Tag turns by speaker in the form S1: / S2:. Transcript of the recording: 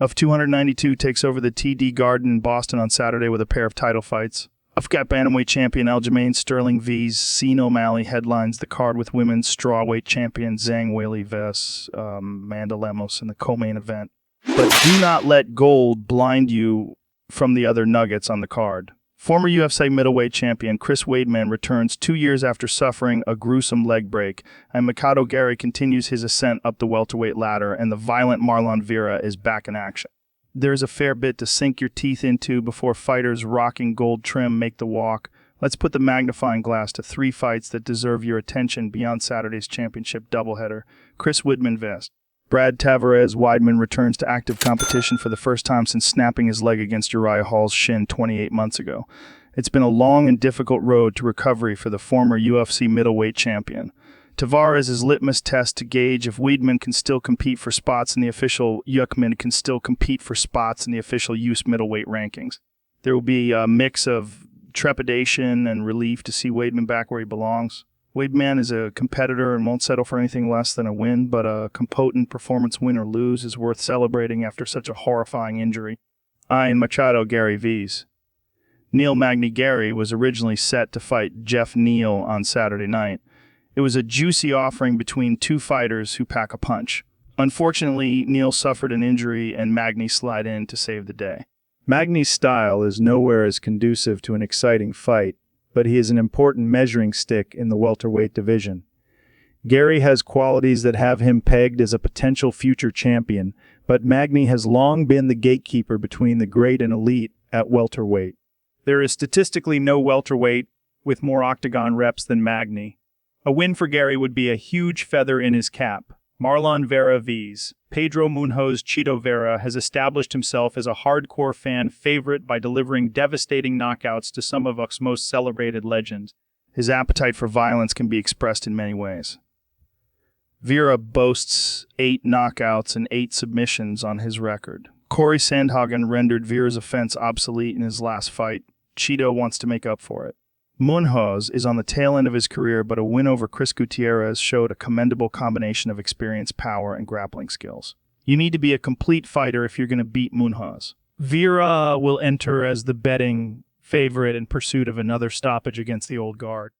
S1: of 292 takes over the TD Garden in Boston on Saturday with a pair of title fights. Got bantamweight champion Aljamain Sterling vs. Sean O'Malley headlines the card with women's strawweight champion Zhang Weili vs. Amanda Lemos in the co-main event. But do not let gold blind you from the other nuggets on the card. Former UFC middleweight champion Chris Weidman returns 2 years after suffering a gruesome leg break, and Machado Garry continues his ascent up the welterweight ladder, and the violent Marlon Vera is back in action. There's a fair bit to sink your teeth into before fighters rocking gold trim make the walk. Let's put the magnifying glass to 3 fights that deserve your attention beyond Saturday's championship doubleheader. Chris Weidman vs. Brad Tavares. Weidman returns to active competition for the first time since snapping his leg against Uriah Hall's shin 28 months ago. It's been a long and difficult road to recovery for the former UFC middleweight champion. Tavares is litmus test to gauge if Weidman can still compete for spots in the official use middleweight rankings. There will be a mix of trepidation and relief to see Weidman back where he belongs. Weidman is a competitor and won't settle for anything less than a win, but a competent performance, win or lose, is worth celebrating after such a horrifying injury. Ian Machado Garry vs. Neil Magny. Garry was originally set to fight Jeff Neal on Saturday night. It was a juicy offering between 2 fighters who pack a punch. Unfortunately, Neal suffered an injury and Magny slid in to save the day.
S2: Magny's style is nowhere as conducive to an exciting fight, but he is an important measuring stick in the welterweight division. Garry has qualities that have him pegged as a potential future champion, but Magny has long been the gatekeeper between the great and elite at welterweight. There is statistically no welterweight with more octagon reps than Magny. A win for Garry would be a huge feather in his cap. Marlon Vera vs. Pedro Munhoz. Chito Vera has established himself as a hardcore fan favorite by delivering devastating knockouts to some of us most celebrated legends.
S1: His appetite for violence can be expressed in many ways. Vera boasts 8 knockouts and 8 submissions on his record. Corey Sandhagen rendered Vera's offense obsolete in his last fight. Chito wants to make up for it. Munhoz is on the tail end of his career, but a win over Chris Gutierrez showed a commendable combination of experience, power, and grappling skills. You need to be a complete fighter if you're going to beat Munhoz. Vera will enter as the betting favorite in pursuit of another stoppage against the old guard.